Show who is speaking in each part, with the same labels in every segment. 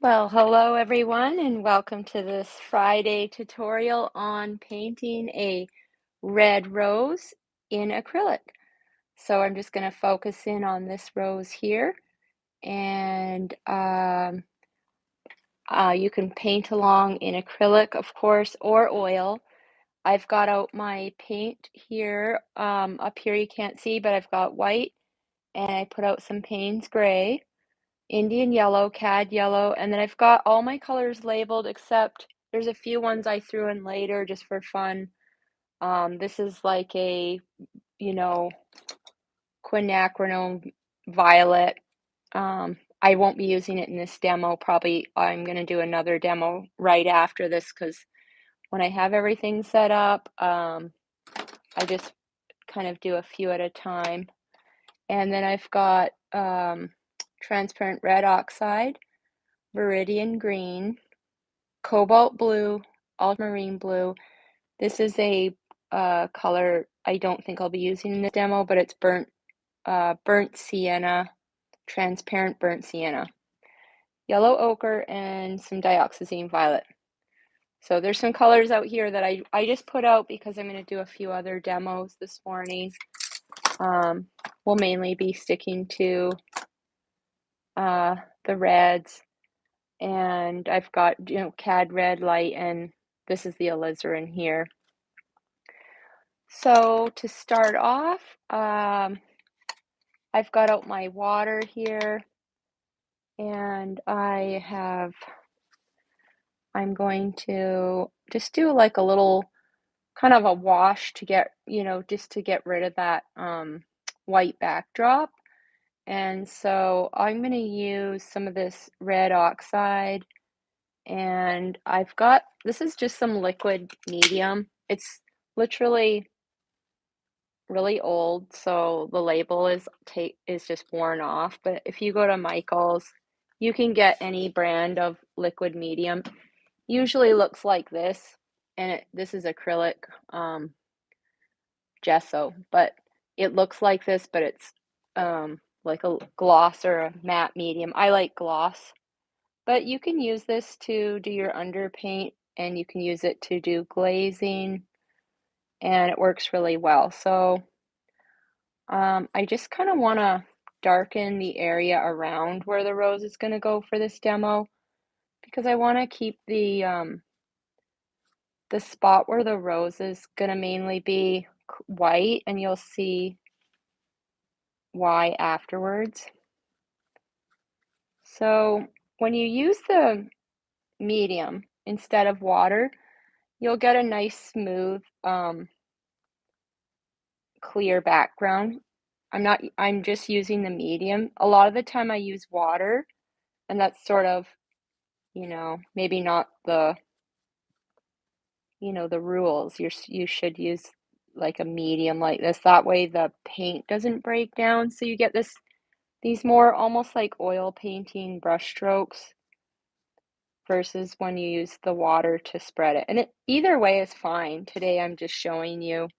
Speaker 1: Well, hello everyone, and welcome to this Friday tutorial on painting a red rose in acrylic. So I'm just going to focus in on this rose here, and you can paint along in acrylic, of course, or oil. I've got out my paint here. Up here you can't see, but I've got white, and I put out some Payne's gray. Indian yellow, cad yellow, and then I've got all my colors labeled except there's a few ones I threw in later just for fun. This is like a, you know, quinacridone violet. I won't be using it in this demo. Probably I'm going to do another demo right after this because when I have everything set up, I just kind of do a few at a time. And then I've got transparent red oxide, viridian green, cobalt blue, ultramarine blue. This is a color I don't think I'll be using in this demo, but it's burnt sienna, transparent burnt sienna, yellow ochre, and some dioxazine violet. So there's some colors out here that I just put out because I'm going to do a few other demos this morning. We'll mainly be sticking to the reds, and I've got, cad red light, and this is the alizarin here. So to start off, I've got out my water here, and I'm going to just do like a little kind of a wash to get, just to get rid of that white backdrop. And so I'm going to use some of this red oxide, and this is just some liquid medium. It's literally really old, so the label is just worn off. But if you go to Michael's, you can get any brand of liquid medium. Usually looks like this, and this is acrylic gesso, but it looks like this, but it's like a gloss or a matte medium. I like gloss, but you can use this to do your underpaint, and you can use it to do glazing, and it works really well. So I just kind of want to darken the area around where the rose is going to go for this demo because I want to keep the spot where the rose is going to mainly be white, and you'll see why afterwards. So when you use the medium instead of water, you'll get a nice smooth clear background. I'm just using the medium. A lot of the time I use water, and that's sort of, maybe not the rules. You should use like a medium like this. That way the paint doesn't break down. So you get these more almost like oil painting brush strokes versus when you use the water to spread it. And either way is fine. Today I'm just showing you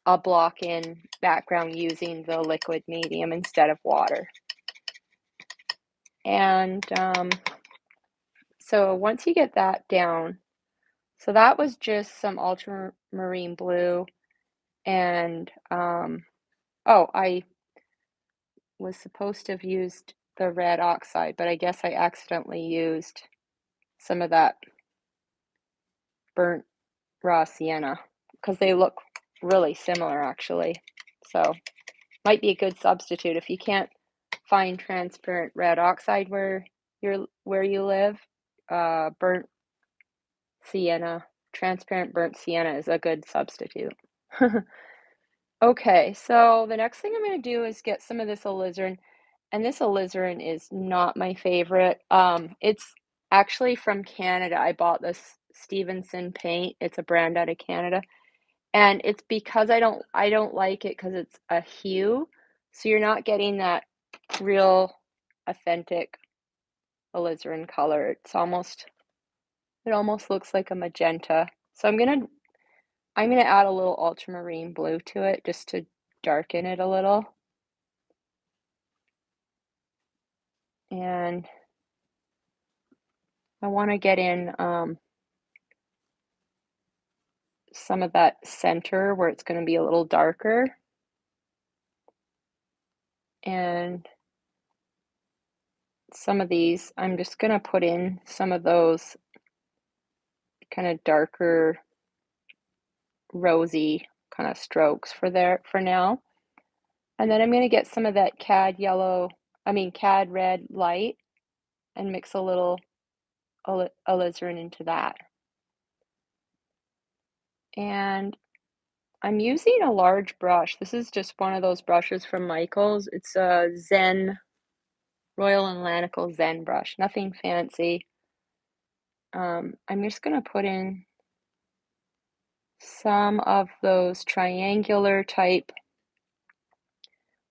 Speaker 1: a block in background using the liquid medium instead of water. And so once you get that down, so that was just some ultramarine blue, and I was supposed to have used the red oxide, but I guess I accidentally used some of that burnt raw sienna because they look really similar actually. So might be a good substitute if you can't find transparent red oxide where you live. Burnt sienna, transparent burnt sienna is a good substitute. Okay, so the next thing I'm going to do is get some of this alizarin, and this alizarin is not my favorite. It's actually from Canada. I bought this Stevenson paint. It's a brand out of Canada, and it's because I don't like it because it's a hue, so you're not getting that real authentic alizarin color. It almost looks like a magenta. So I'm gonna add a little ultramarine blue to it just to darken it a little. And I want to get in some of that center where it's going to be a little darker. And some of these, I'm just going to put in some of those kind of darker, rosy kind of strokes for now. And then I'm going to get some of that cad red light and mix a little alizarin into that. And I'm using a large brush. This is just one of those brushes from Michaels. It's a Royal and Lanical Zen brush, nothing fancy. I'm just going to put in some of those triangular type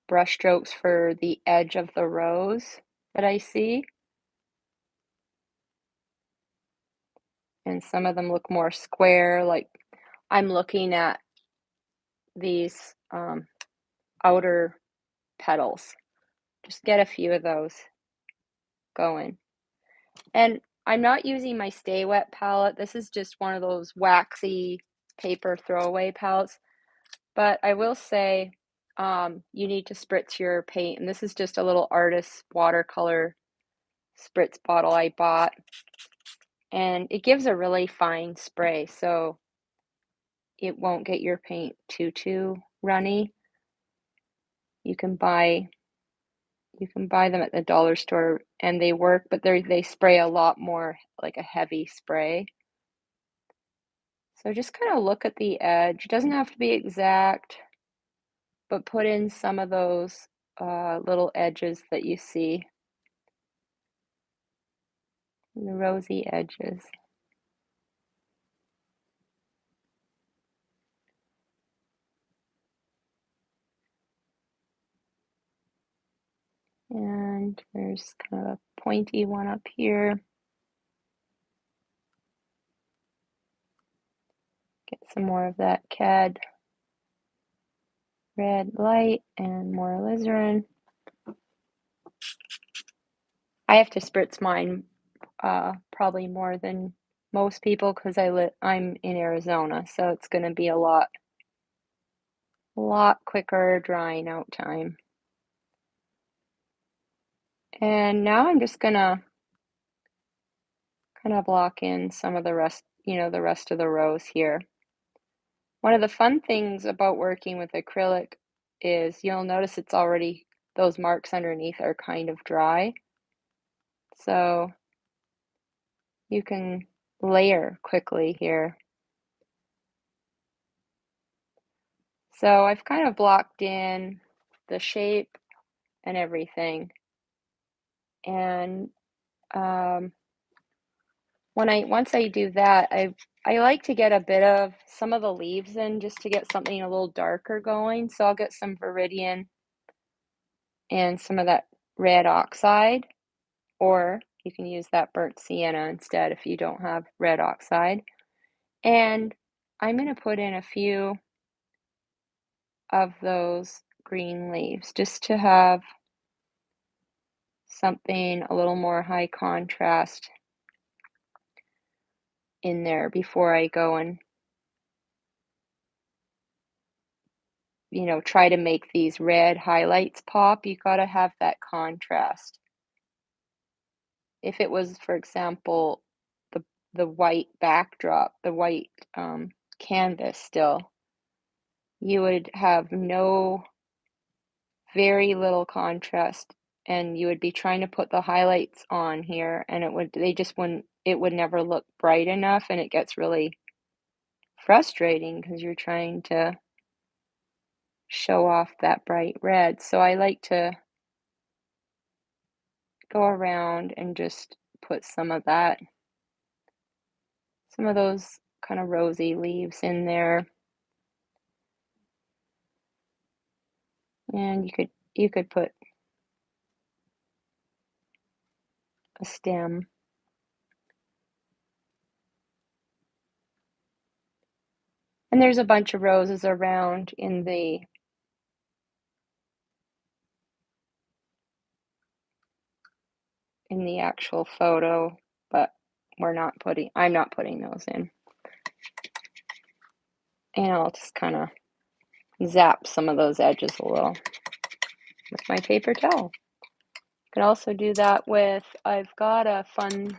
Speaker 1: brush strokes for the edge of the rose that I see. And some of them look more square, like I'm looking at these outer petals. Just get a few of those going. And I'm not using my Stay Wet palette. This is just one of those waxy paper throwaway palettes. But I will say you need to spritz your paint. And this is just a little artist watercolor spritz bottle I bought. And it gives a really fine spray, so it won't get your paint too runny. You can buy them at the dollar store and they work, but they spray a lot more like a heavy spray. So just kind of look at the edge. It doesn't have to be exact, but put in some of those little edges that you see, the rosy edges. And there's kind of a pointy one up here. Get some more of that cad red light and more alizarin. I have to spritz mine probably more than most people because I'm in Arizona, so it's going to be a lot quicker drying out time. And now I'm just gonna kind of block in some of the rest, the rest of the rows here. One of the fun things about working with acrylic is you'll notice those marks underneath are kind of dry. So you can layer quickly here. So I've kind of blocked in the shape and everything. And once I do that, I like to get a bit of some of the leaves in just to get something a little darker going. So I'll get some Viridian and some of that red oxide, or you can use that burnt sienna instead if you don't have red oxide. And I'm going to put in a few of those green leaves just to have something a little more high contrast in there before I go and try to make these red highlights pop. You got to have that contrast. If it was, for example, the white backdrop, the white canvas still, you would have very little contrast, and you would be trying to put the highlights on here, and it would never look bright enough, and it gets really frustrating because you're trying to show off that bright red. So I like to go around and just put some of those kind of rosy leaves in there. And you could put a stem. And there's a bunch of roses around in the actual photo, but I'm not putting those in. And I'll just kind of zap some of those edges a little with my paper towel. You can also do that with, I've got a fun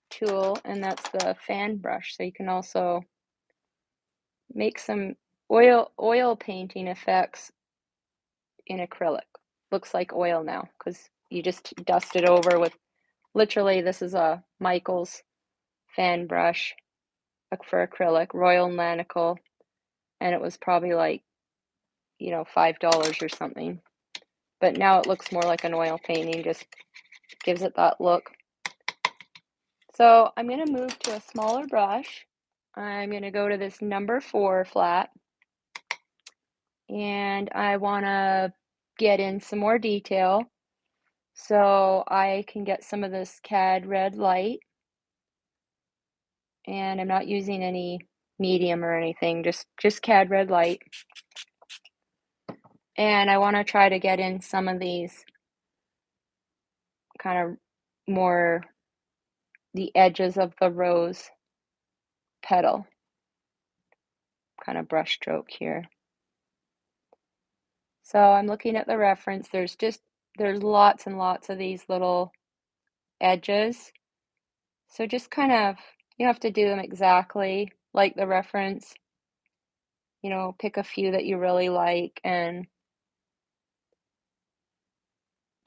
Speaker 1: tool, and that's the fan brush. So you can also make some oil painting effects in acrylic. Looks like oil now because you just dust it over with, literally, this is a Michael's fan brush for acrylic, Royal Lanicle, and it was probably like, $5 or something. But now it looks more like an oil painting, just gives it that look. So I'm going to move to a smaller brush. I'm going to go to this number 4 flat, and I want to get in some more detail. So I can get some of this CAD red light, and I'm not using any medium or anything, just CAD red light. And I want to try to get in some of these kind of more the edges of the rose petal, kind of brush stroke here. So I'm looking at the reference. There's lots and lots of these little edges. So just kind of, you don't have to do them exactly like the reference. Pick a few that you really like and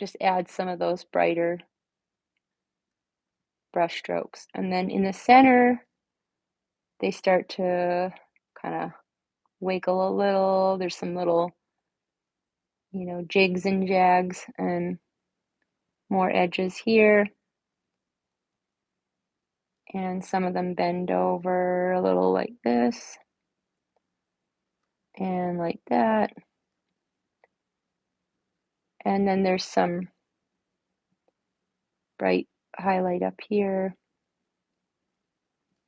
Speaker 1: just add some of those brighter brush strokes. And then in the center, they start to kind of wiggle a little. There's some little, jigs and jags and more edges here. And some of them bend over a little like this and like that. And then there's some bright highlight up here.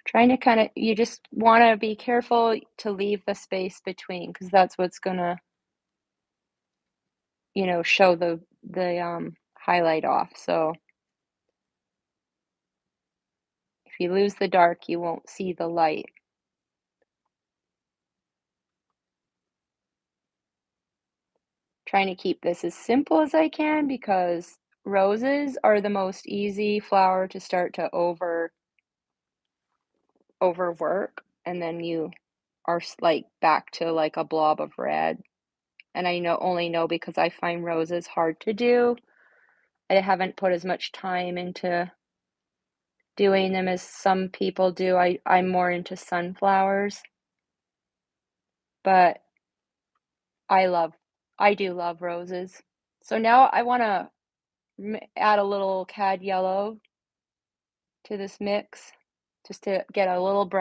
Speaker 1: Trying to you just want to be careful to leave the space between, because that's what's gonna, show the highlight off. So if you lose the dark, you won't see the light. Trying to keep this as simple as I can, because roses are the most easy flower to start to overwork, and then you are like back to like a blob of red. And I only know because I find roses hard to do. I haven't put as much time into doing them as some people do. I'm more into sunflowers, but I do love roses. So now I want to add a little cad yellow to this mix, just to get a little bit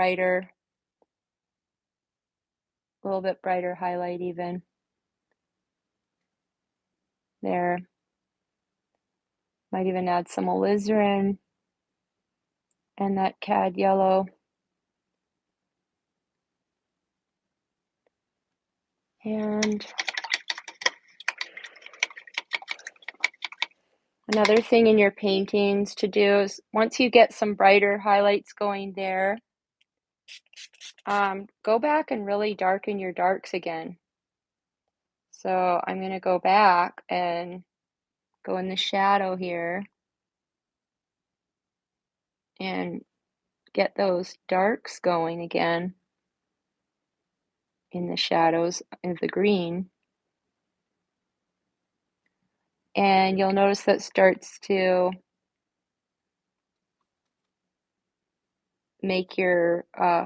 Speaker 1: brighter highlight even. There. Might even add some alizarin and that cad yellow. And another thing in your paintings to do is, once you get some brighter highlights going there, go back and really darken your darks again. So I'm going to go back and go in the shadow here and get those darks going again in the shadows of the green. And you'll notice that starts to make your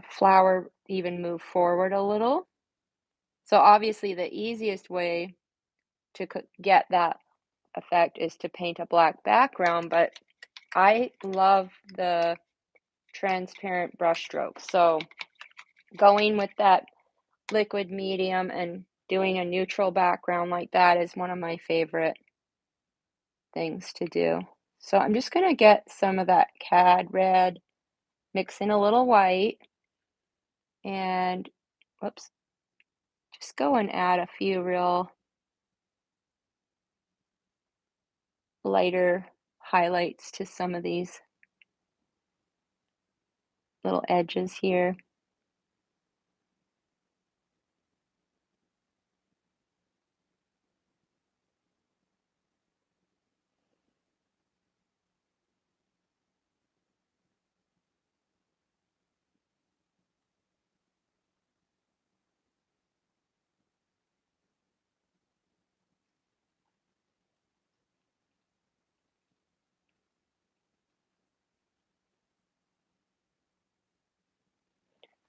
Speaker 1: flower even move forward a little. So obviously the easiest way to get that effect is to paint a black background, but I love the transparent brush strokes. So going with that liquid medium and doing a neutral background like that is one of my favorite things to do. So I'm just going to get some of that cad red, mix in a little white, and whoops, just go and add a few real lighter highlights to some of these little edges here.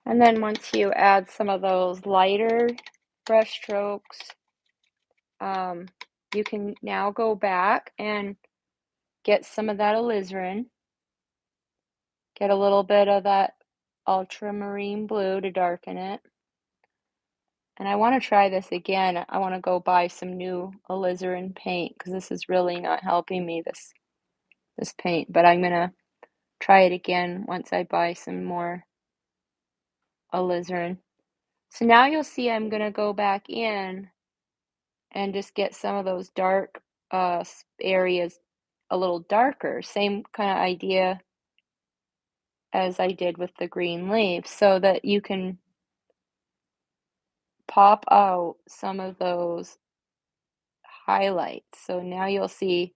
Speaker 1: And then once you add some of those lighter brush strokes, you can now go back and get some of that alizarin, get a little bit of that ultramarine blue to darken it. And I want to try this again. I want to go buy some new alizarin paint because this is really not helping me, this paint. But I'm gonna try it again once I buy some more alizarin. So now you'll see I'm gonna go back in and just get some of those dark areas a little darker. Same kind of idea as I did with the green leaf, so that you can pop out some of those highlights. So now you'll see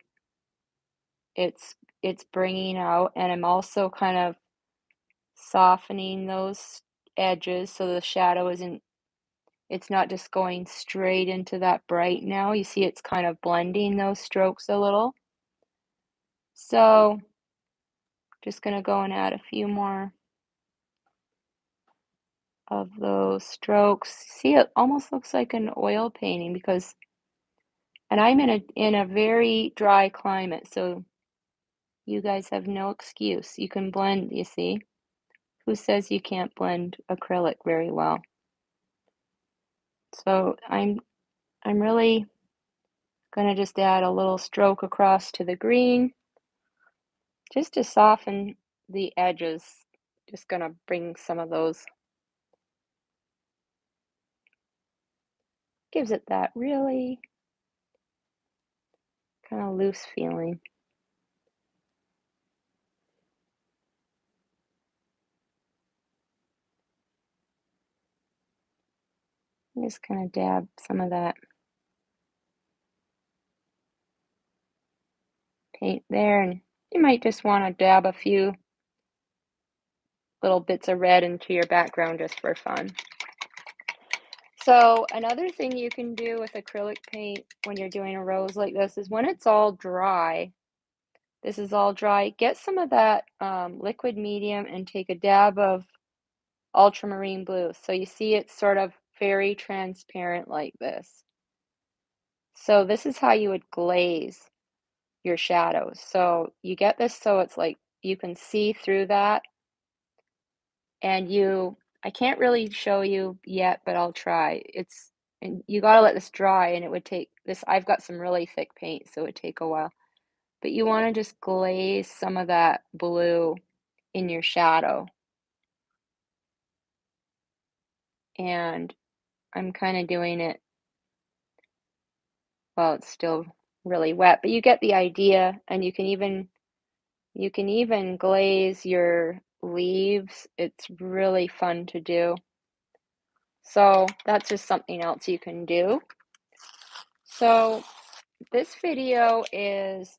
Speaker 1: it's bringing out, and I'm also kind of softening those edges so the shadow isn't, it's not just going straight into that bright now. You see it's kind of blending those strokes a little. So just gonna go and add a few more of those strokes. See, it almost looks like an oil painting because, and I'm in a very dry climate, so you guys have no excuse. You can blend, you see. Who says you can't blend acrylic very well? So I'm really gonna just add a little stroke across to the green just to soften the edges. Just gonna bring some of those, gives it that really kind of loose feeling. I'm just gonna dab some of that paint there, and you might just want to dab a few little bits of red into your background just for fun. So another thing you can do with acrylic paint when you're doing a rose like this is when it's all dry, this is all dry, get some of that liquid medium and take a dab of ultramarine blue. So you see it's sort of very transparent like this. So this is how you would glaze your shadows. So you get this so it's like you can see through that, and I can't really show you yet, but I'll try. And you gotta let this dry, and it would take this. I've got some really thick paint, so it would take a while. But you want to just glaze some of that blue in your shadow. And I'm kind of doing it while it's still really wet, but you get the idea, and you can even glaze your leaves. It's really fun to do. So that's just something else you can do. So this video is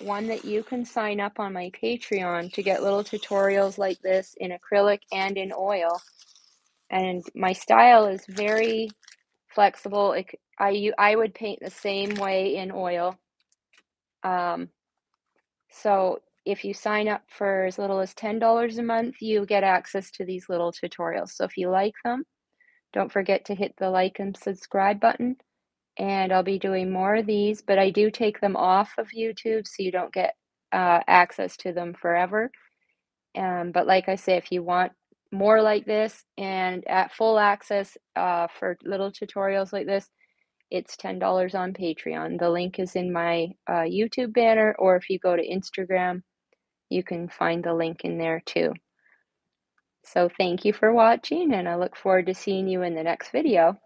Speaker 1: one that you can sign up on my Patreon to get little tutorials like this in acrylic and in oil. And my style is very flexible. I would paint the same way in oil. So if you sign up for as little as $10 a month, you get access to these little tutorials. So if you like them, don't forget to hit the like and subscribe button. And I'll be doing more of these, but I do take them off of YouTube so you don't get access to them forever. But like I say, if you want more like this and at full access for little tutorials like this, it's $10 on Patreon. The link is in my YouTube banner, or if you go to Instagram, you can find the link in there too. So thank you for watching, and I look forward to seeing you in the next video.